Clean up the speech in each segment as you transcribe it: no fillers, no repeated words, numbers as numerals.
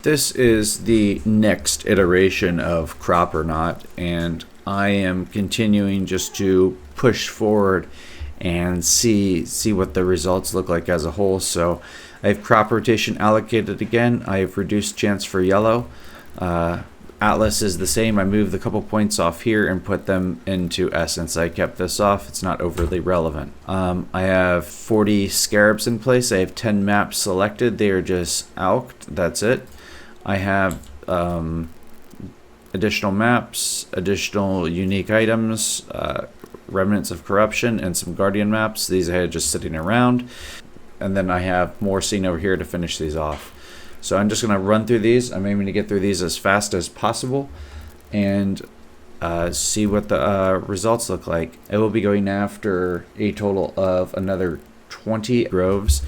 This is the next iteration of Crop or Not, and I am continuing just to push forward and see what the results look like as a whole. So I have crop rotation allocated again. I have reduced chance for yellow. Atlas is the same. I moved a couple points off here and put them into essence. I kept this off. It's not overly relevant. I have 40 scarabs in place. I have 10 maps selected. They are just alked. That's it. I have additional maps, additional unique items, remnants of corruption, and some guardian maps. These I had just sitting around. And then I have more seen over here to finish these off. So I'm just going to run through these. I'm aiming to get through these as fast as possible and see what the results look like. I will be going after a total of another 20 groves.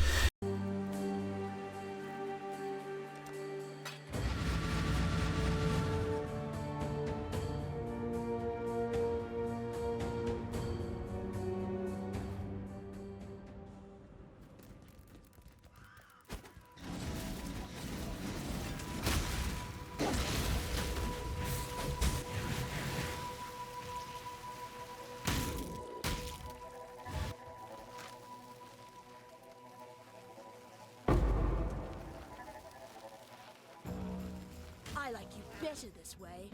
I like you better this way.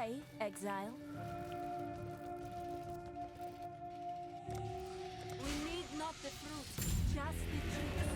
way, exile. We need not the fruit, just the juice.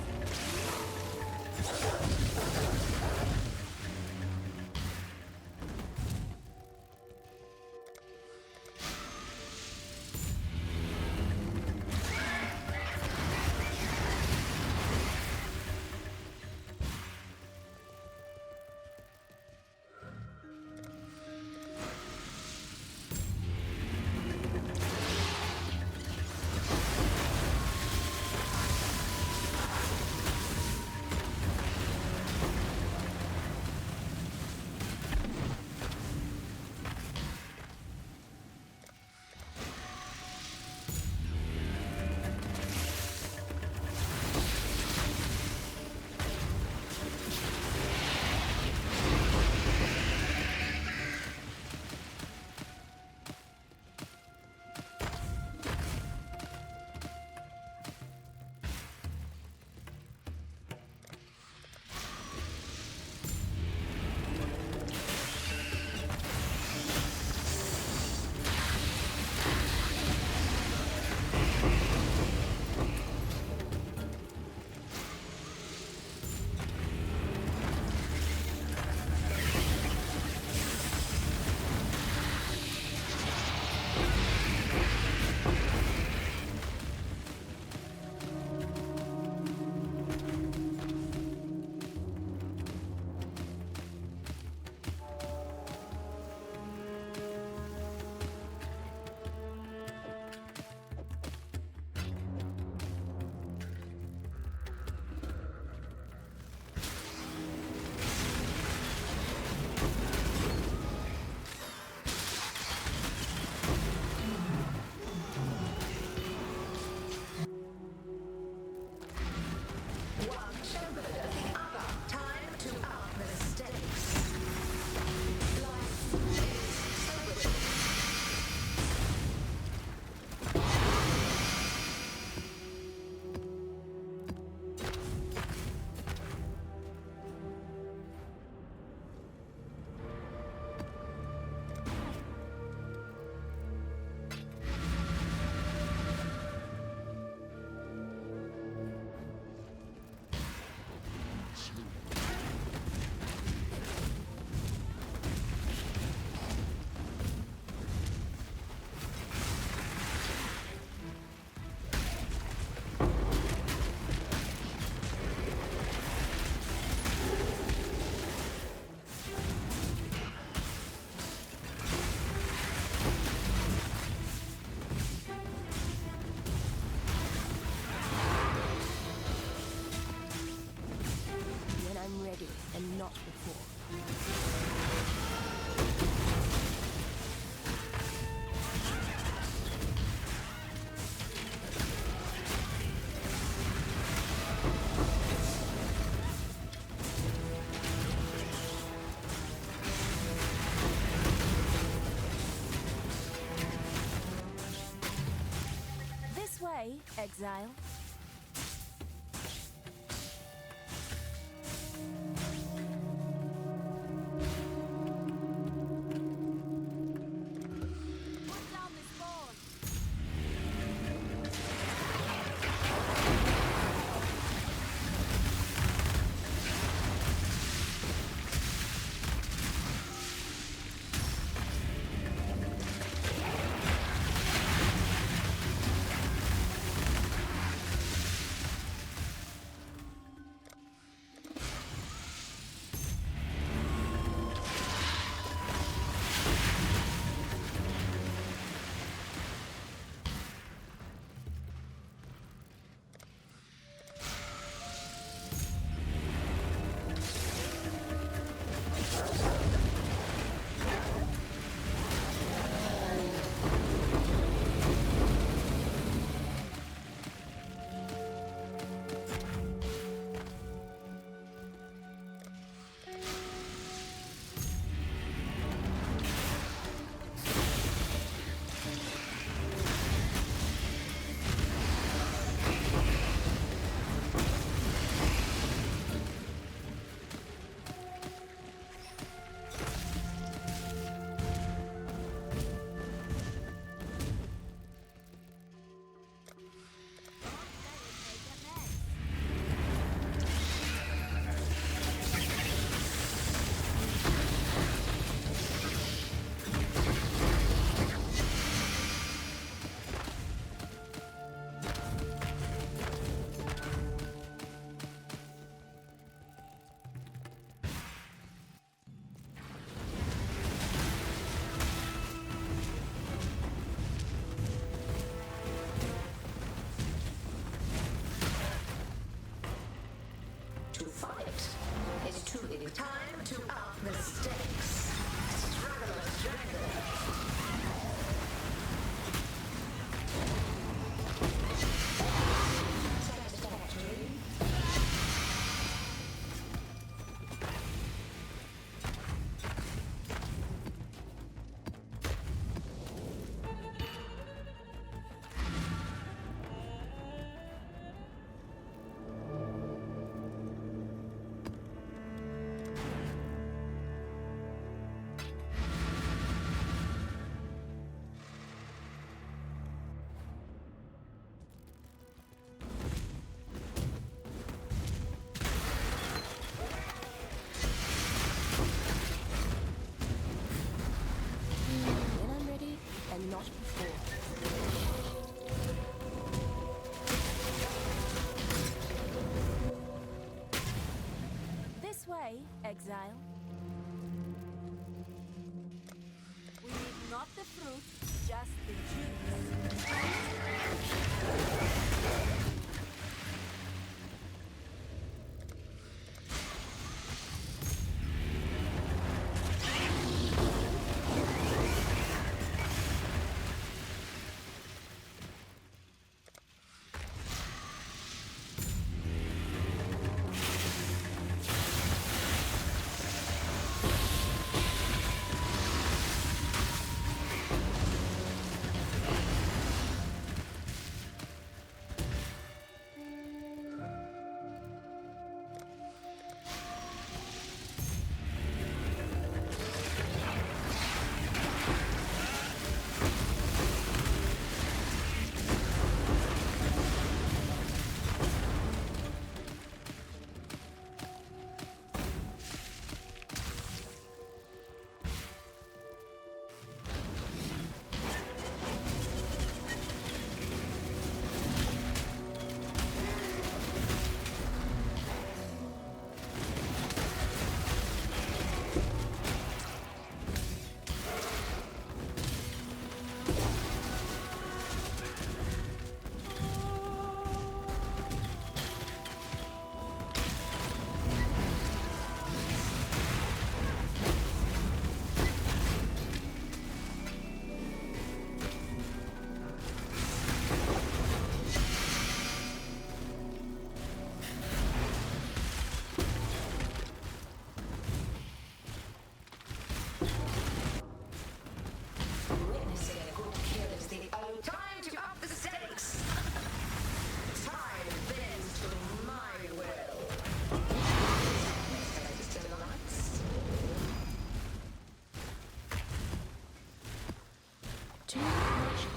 I'm ready, and not before. This way, exile. exile. We need not the fruit, just the juice.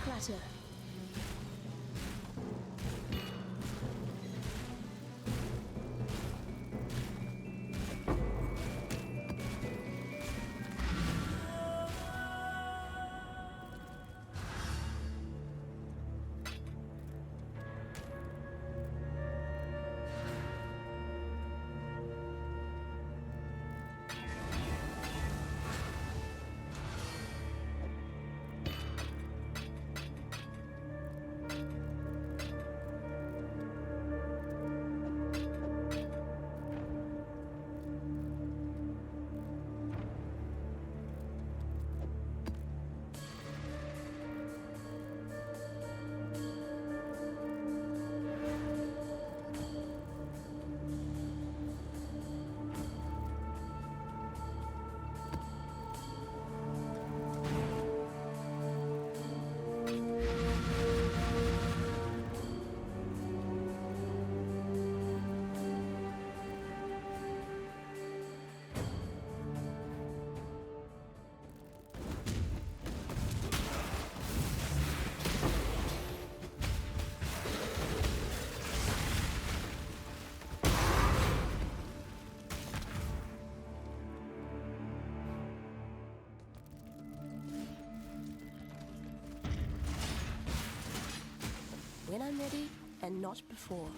Clatter. When I'm ready, and not before.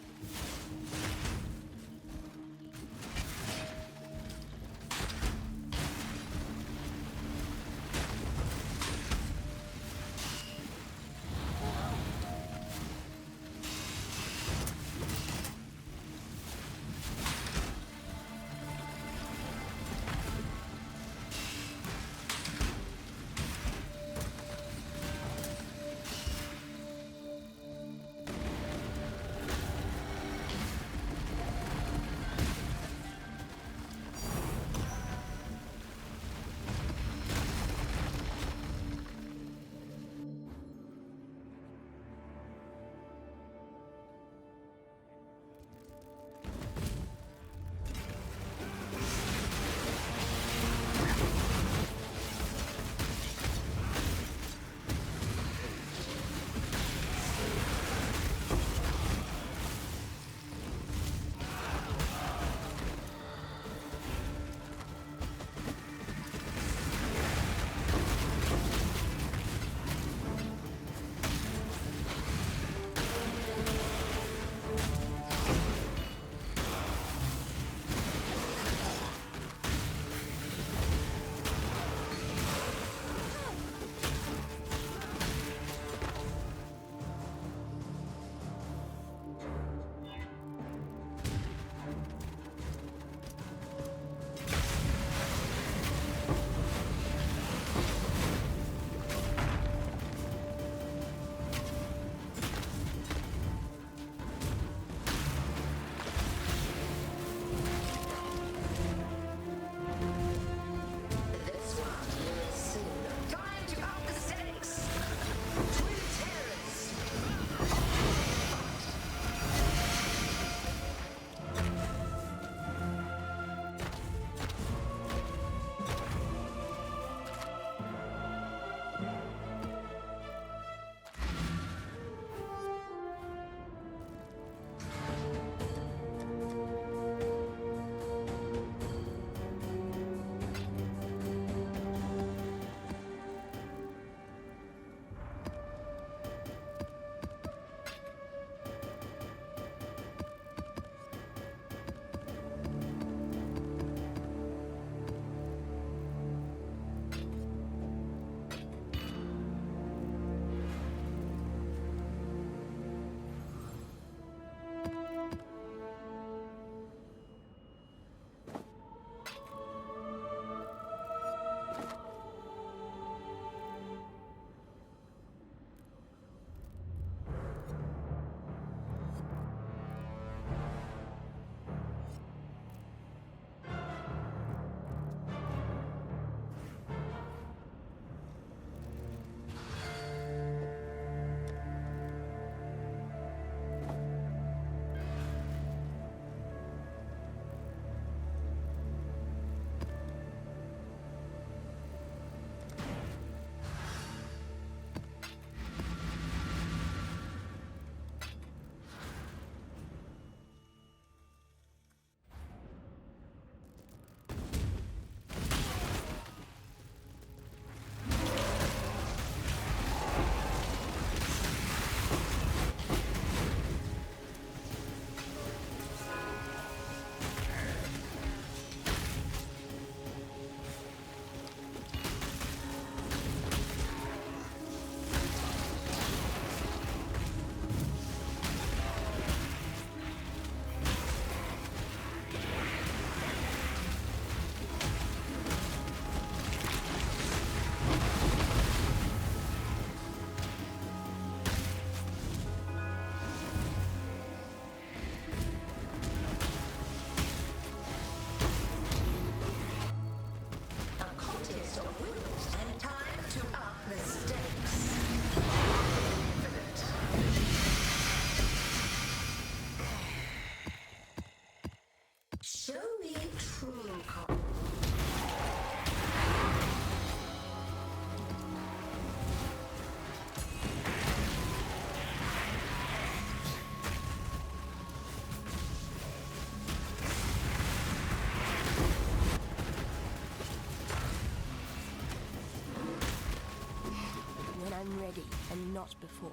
not before.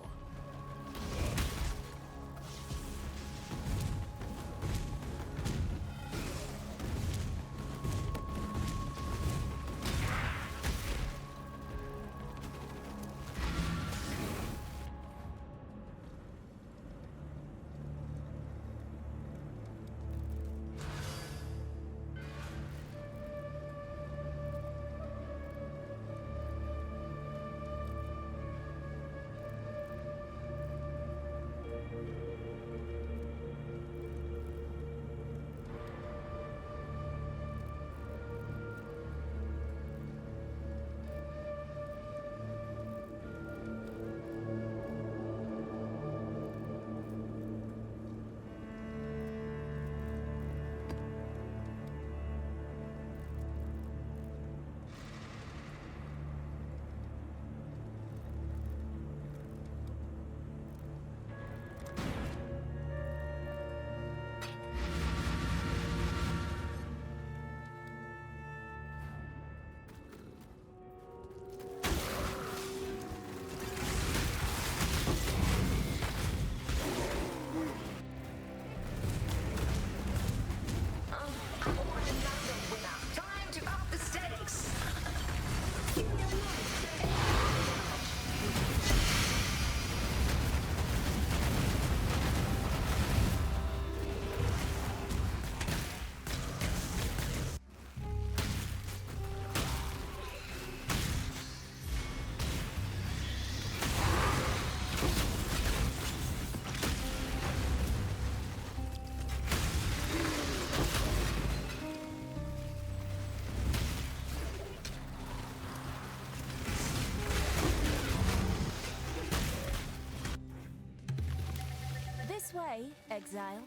This way, exile.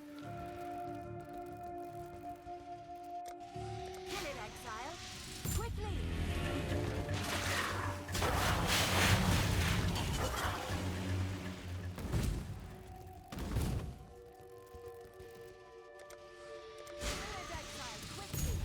Kill it, exile. Quickly! Kill it, exile. Quickly!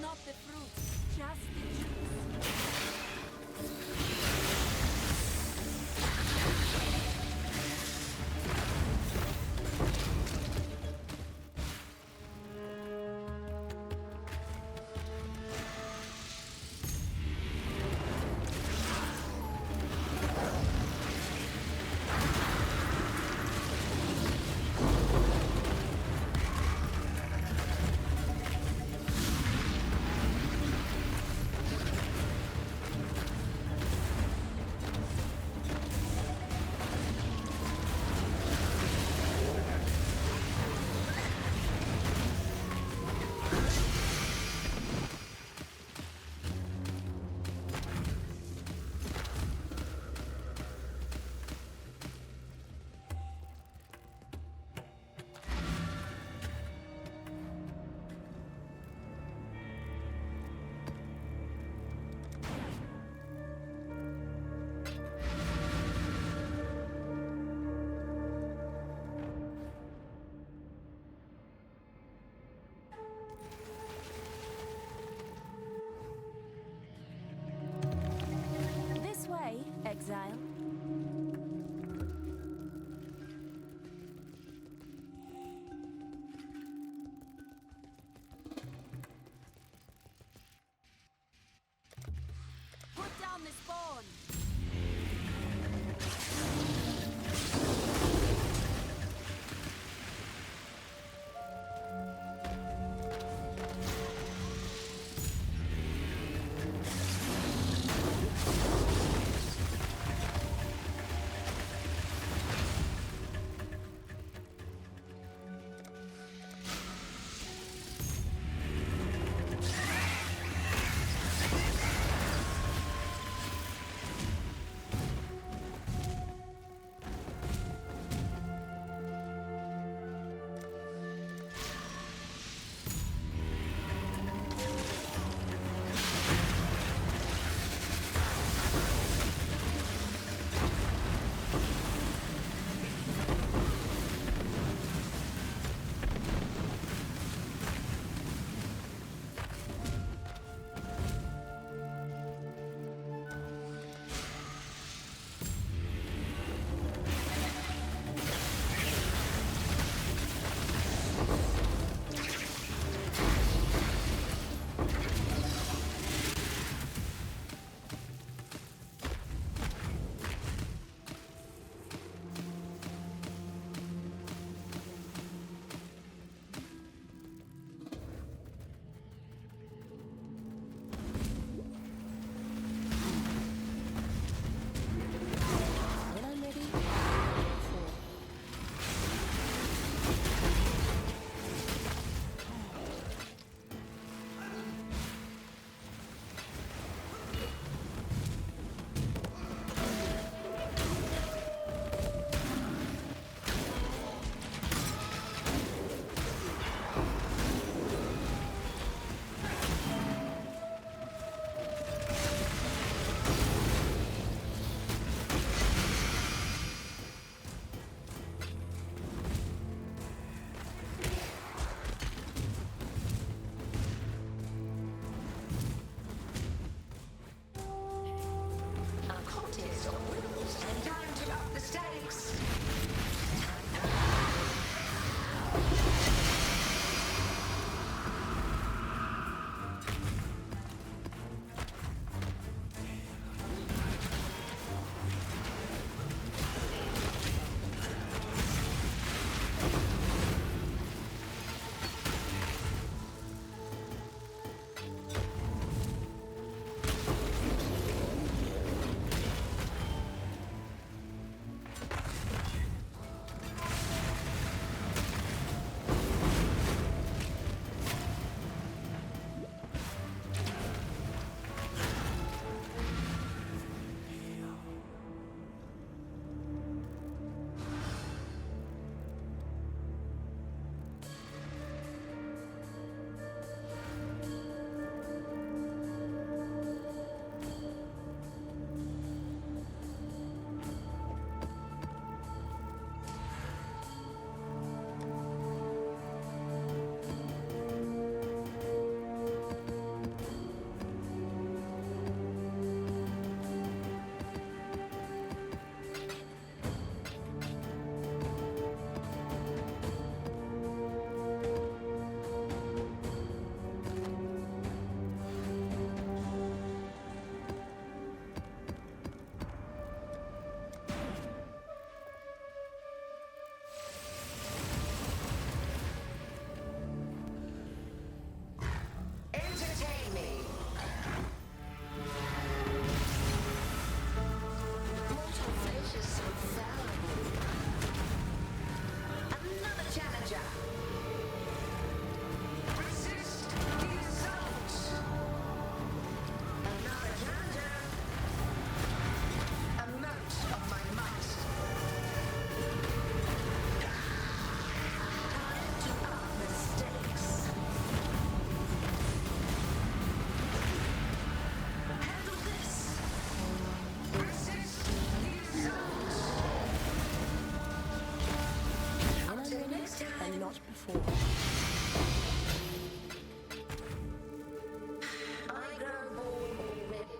Not the fruit, just the juice. Exile. Put down the spawn. Time to up the stakes. Entertain me. Mortal flesh is so fallible. Another challenger. Resist the assault. Another challenger. A note of my might. Time to up the stakes. Handle this. Resist the assault. Until next time. And not before. I grow bored already.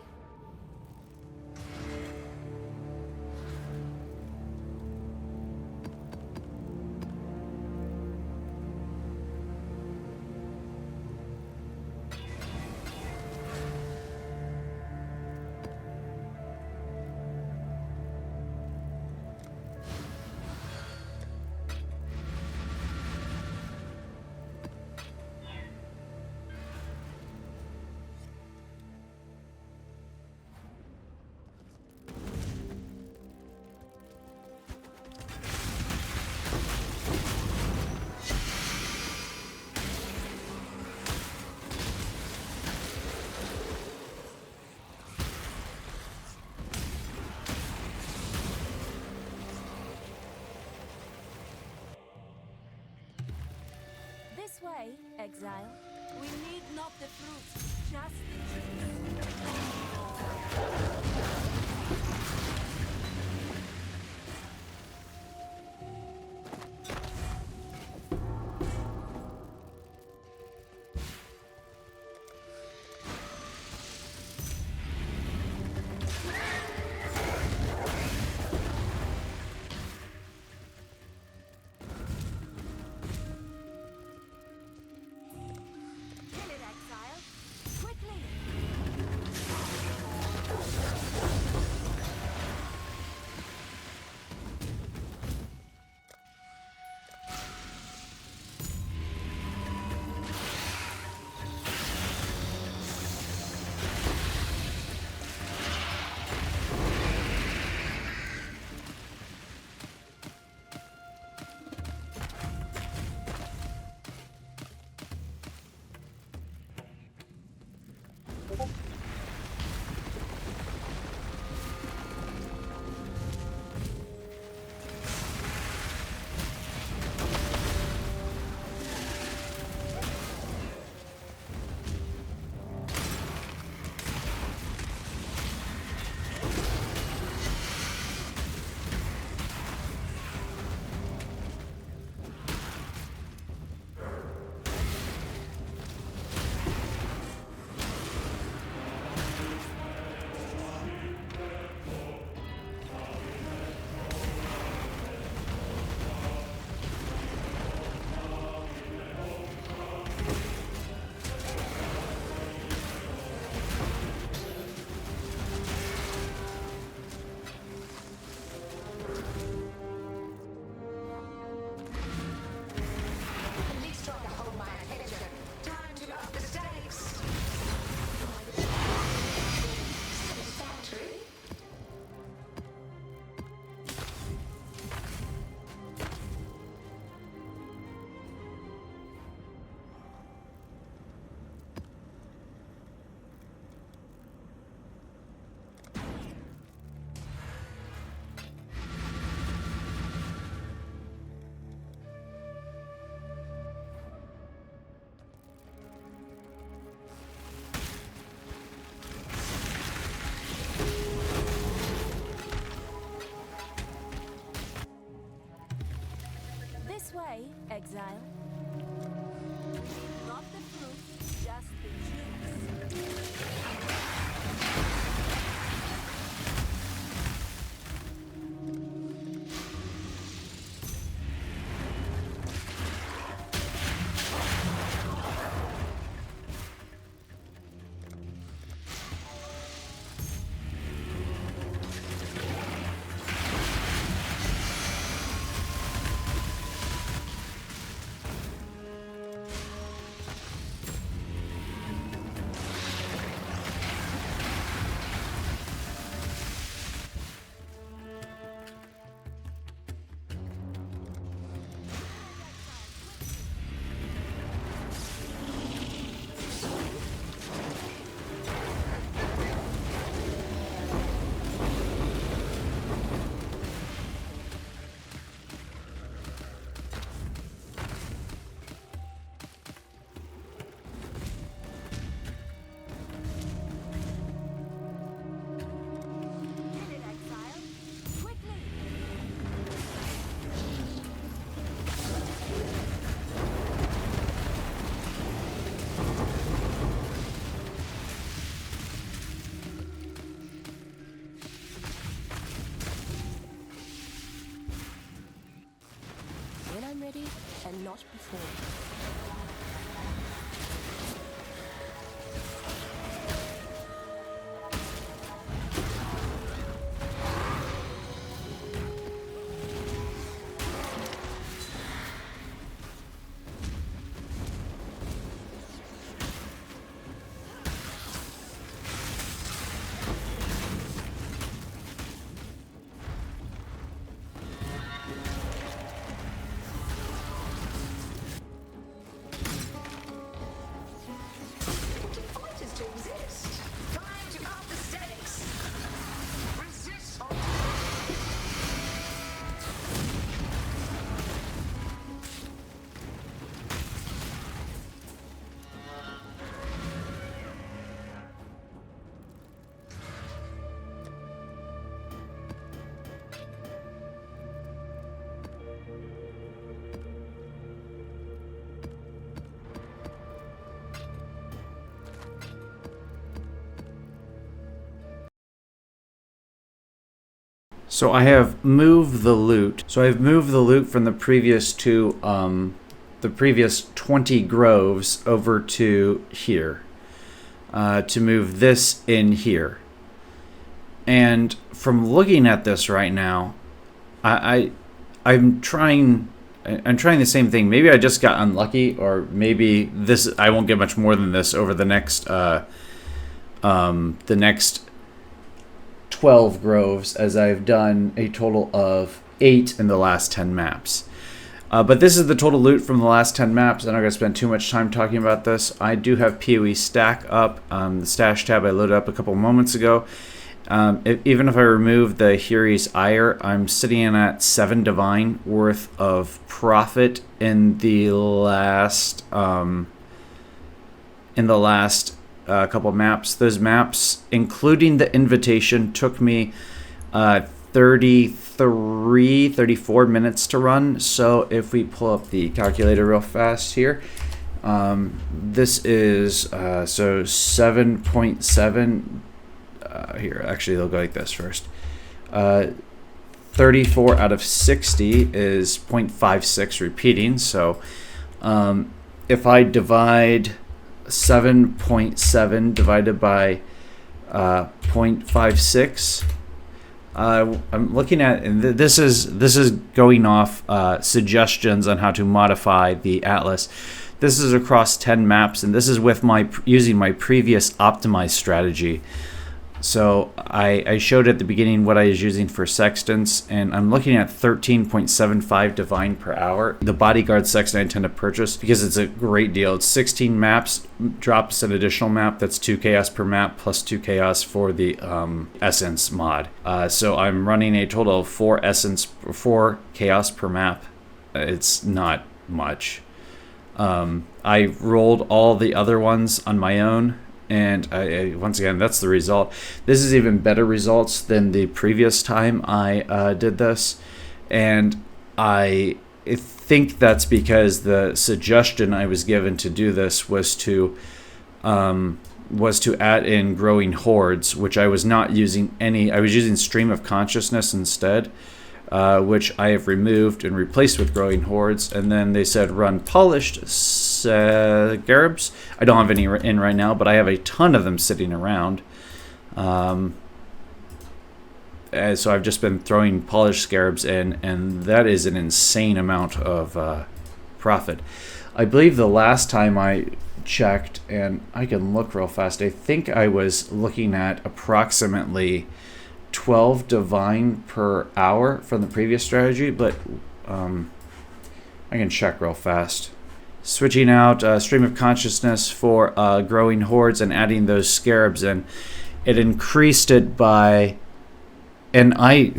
This way, exile. We need not the fruit, just the trees. Kill it, exile. Quickly! and not before. Fighters to exist. Time to up the stakes. Resist or So I have moved the loot. So I've moved the loot from the previous the previous 20 groves over to here, to move this in here. And from looking at this right now, I'm trying the same thing. Maybe I just got unlucky, or maybe this I won't get much more than this over the next 12 groves, as I've done a total of 8 in the last 10 maps. But this is the total loot from the last 10 maps. I'm not going to spend too much time talking about this. I do have PoE stack up, the stash tab I loaded up a couple moments ago. Even if I remove the Huri's Ire, I'm sitting in at 7 divine worth of profit in the last couple maps. Those maps, including the invitation, took me 34 minutes to run. So if we pull up the calculator real fast here, this is so 7.7. Here, actually, they'll go like this first. 34 out of 60 is 0.56 repeating. So if I divide 7.7 divided by 0.56, I'm looking at, and this is going off suggestions on how to modify the atlas. This is across 10 maps, and this is with using my previous optimized strategy. So I showed at the beginning what I was using for sextants, and I'm looking at 13.75 divine per hour. The bodyguard sextant I intend to purchase because it's a great deal. It's 16 maps, drops an additional map that's 2 chaos per map plus 2 chaos for the essence mod. So I'm running a total of 4 chaos per map. It's not much. I rolled all the other ones on my own, and I once again, that's the result. This is even better results than the previous time I did this, and I think that's because the suggestion I was given to do this was to add in growing hordes, which I was not using any. I was using stream of consciousness instead, which I have removed and replaced with growing hordes. And then they said run polished scarabs. I don't have any in right now, but I have a ton of them sitting around. So I've just been throwing polished scarabs in, and that is an insane amount of profit. I believe the last time I checked, and I can look real fast, I think I was looking at approximately 12 divine per hour from the previous strategy, but I can check real fast. Switching out stream of consciousness for growing hordes and adding those scarabs in, it increased it by, and I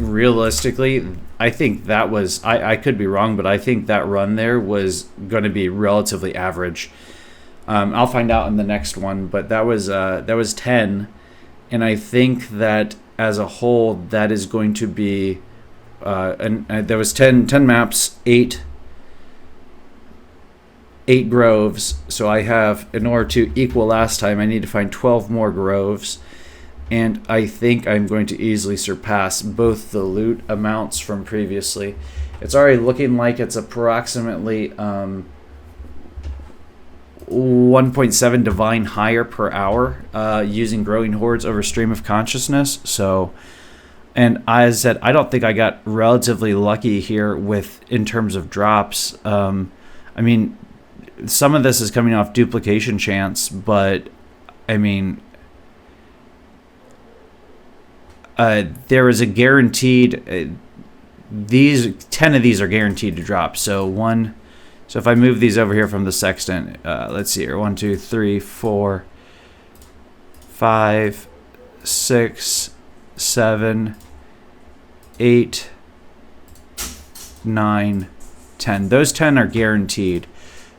think that was, I could be wrong, but I think that run there was going to be relatively average. I'll find out in the next one, but that was 10, and I think that as a whole, that is going to be, and there was 10 maps, 8 groves. So I have, in order to equal last time, I need to find 12 more groves, and I think I'm going to easily surpass both the loot amounts from previously It's already looking like it's approximately 1.7 divine higher per hour using growing hordes over stream of consciousness. So, and as I said, I don't think I got relatively lucky here with in terms of drops. I mean, some of this is coming off duplication chance, but I mean, there is a guaranteed. These 10 of these are guaranteed to drop. So if I move these over here from the sextant, let's see here, 1, 2, 3, 4, 5, 6, 7, 8, 9, 10. Those 10 are guaranteed.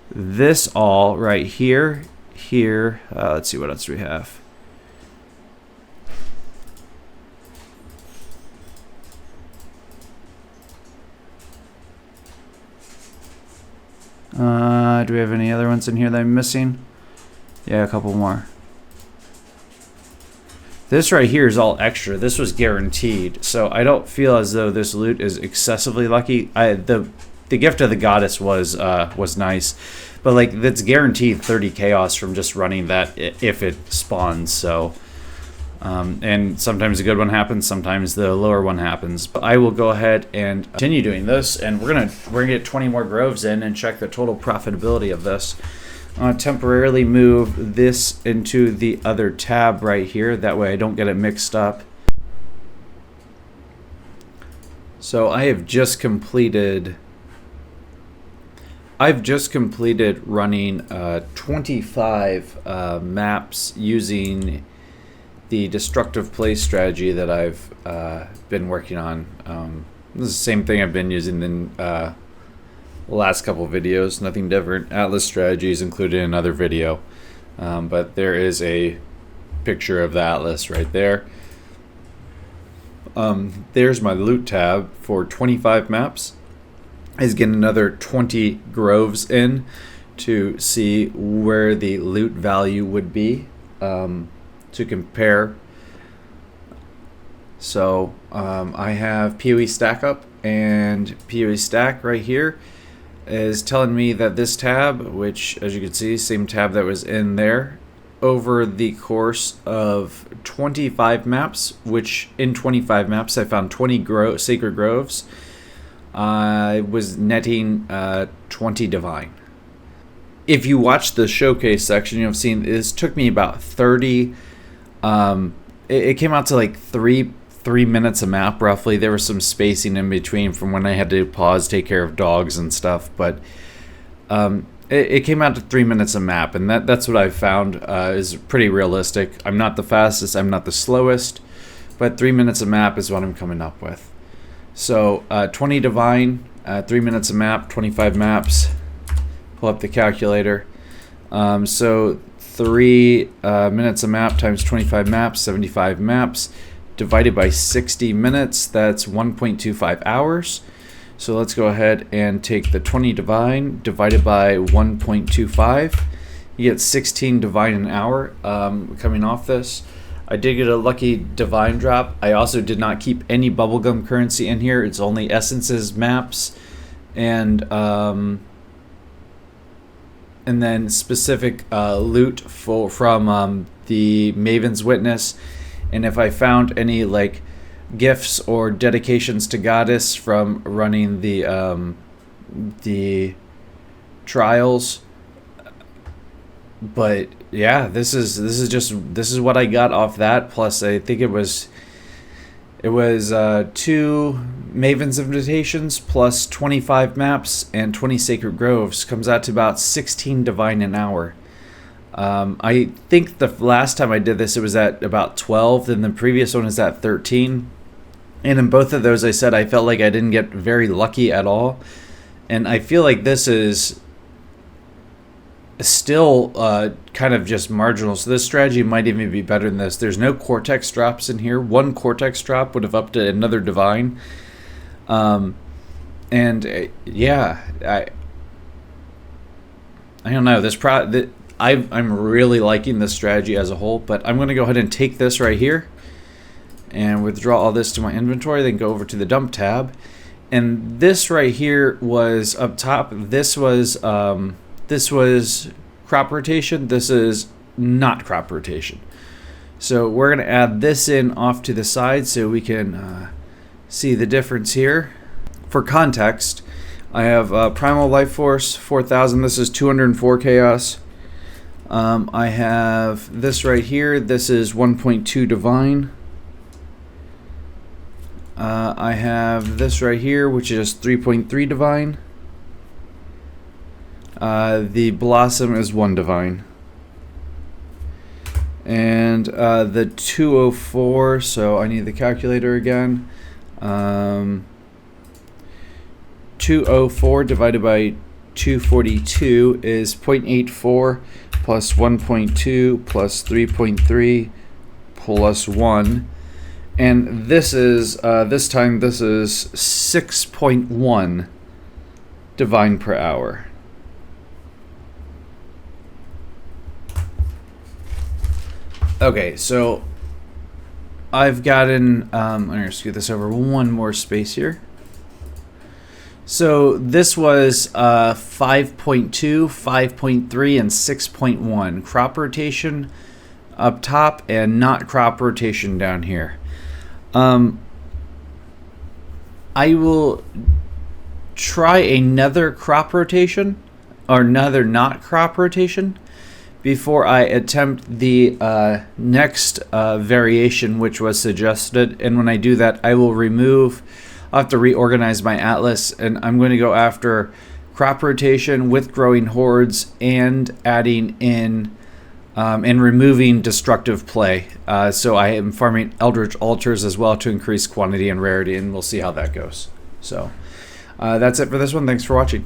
This all right here, let's see what else we have. Do we have any other ones in here that I'm missing? Yeah, a couple more. This right here is all extra. This was guaranteed, so I don't feel as though this loot is excessively lucky. The gift of the goddess was nice, but like that's guaranteed 30 chaos from just running that if it spawns. So, and sometimes a good one happens, sometimes the lower one happens. But I will go ahead and continue doing this, and we're gonna get 20 more groves in and check the total profitability of this. I'm gonna temporarily move this into the other tab right here. That way I don't get it mixed up. So I have just completed. Running 25 maps using the destructive play strategy that I've been working on. This is the same thing I've been using in the last couple videos. Nothing different. Atlas strategy is included in another video, but there is a picture of the Atlas right there. There's my loot tab for 25 maps. Is getting another 20 groves in to see where the loot value would be to compare. So I have PoE stack up, and PoE stack right here is telling me that this tab, which as you can see, same tab that was in there, over the course of 25 maps, which in 25 maps I found 20 sacred groves, I was netting 20 divine. If you watch the showcase section, you'll have seen this took me about 30. It came out to like three minutes a map roughly. There was some spacing in between from when I had to pause, take care of dogs and stuff, but it came out to 3 minutes a map, and that's what I've found is pretty realistic. I'm not the fastest, I'm not the slowest, but 3 minutes a map is what I'm coming up with. So 20 divine, 3 minutes a map, 25 maps. Pull up the calculator. So 3 minutes a map times 25 maps, 75 maps, divided by 60 minutes, that's 1.25 hours. So let's go ahead and take the 20 divine divided by 1.25. You get 16 divine an hour coming off this. I did get a lucky divine drop. I also did not keep any bubblegum currency in here. It's only essences, maps, and then specific loot from the Maven's Witness. And if I found any like gifts or dedications to Goddess from running the trials. But yeah, this is what I got off that. Plus, I think it was 2 Maven's Invitations plus 25 maps and 20 Sacred Groves comes out to about 16 divine an hour. I think the last time I did this, it was at about 12, and the previous one is at 13. And in both of those, I said I felt like I didn't get very lucky at all. And I feel like this is still kind of just marginal. So this strategy might even be better than this. There's no Cortex drops in here. One Cortex drop would have upped to another divine. Yeah, I don't know. I'm really liking this strategy as a whole, but I'm going to go ahead and take this right here and withdraw all this to my inventory, then go over to the dump tab And this right here was up top. This was crop rotation. This is not crop rotation. So we're going to add this in off to the side so we can see the difference here. For context, I have Primal Life Force 4000. This is 204 Chaos. I have this right here. This is 1.2 Divine. I have this right here, which is 3.3 Divine. The Blossom is 1 Divine. And the 204, so I need the calculator again. 204 divided by 242 is 0.84 plus 1.2 plus 3.3 plus 1. And this is, this time, this is 6.1 divine per hour. Okay, so I've gotten, I'm going to scoot this over one more space here. So this was 5.2, 5.3, and 6.1. Crop rotation up top and not crop rotation down here. I will try another crop rotation or another not crop rotation before I attempt the next variation which was suggested. And when I do that, I will remove, I'll have to reorganize my atlas, and I'm going to go after crop rotation with growing hordes and adding in and removing destructive play. So I am farming Eldritch Altars as well to increase quantity and rarity, and we'll see how that goes. So that's it for this one. Thanks for watching.